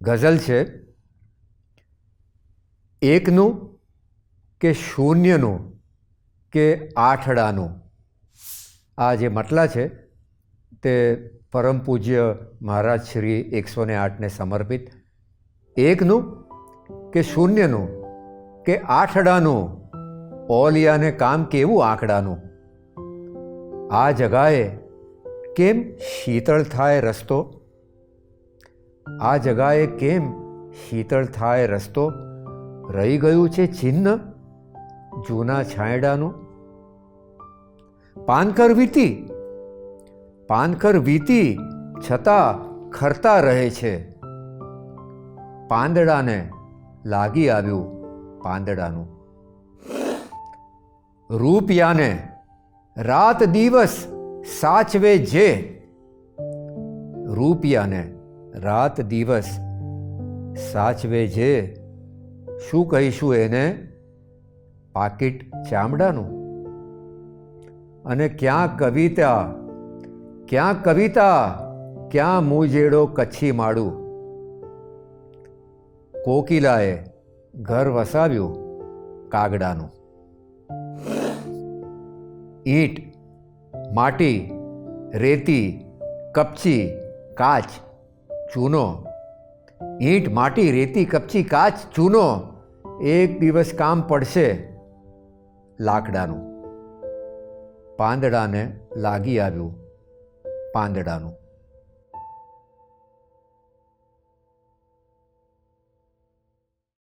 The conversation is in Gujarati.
ગઝલ છે, એકનું કે શૂન્યનું કે આઠડાનું. આ જે મટલા છે તે પરમ પૂજ્ય મહારાજ શ્રી 108ને સમર્પિત. એકનું કે શૂન્યનું કે આઠડાનું, ઓલિયાને કામ કેવું આંકડાનું. આ જગાએ કેમ શીતળ થાય રસ્તો, આ જગાએ કેમ શીતળ થાય રસ્તો, રહી ગયું છે ચિહ્ન જૂના છાંયડાનું. પાનખર વીતી છતાં ખરતા રહે છે, પાંદડાને લાગી આવ્યું પાંદડાનું. રૂપિયાને રાત દિવસ સાચવે જે, રૂપિયાને રાત દિવસ સાચવે જે, શું કહીશું એને પાકીટ ચામડાનું. અને ક્યાં કવિતા ક્યાં મુજેડો કચ્છી માડું, કોકિલાએ ઘર વસાવ્યું કાગડાનું. ઈંટ માટી રેતી કપચી કાચ ચૂનો, ઈંટ માટી રેતી કપચી કાચ ચૂનો, એક દિવસ કામ પડશે લાકડાનું. પાંદડાને લાગી આવ્યું પાંદડાનું.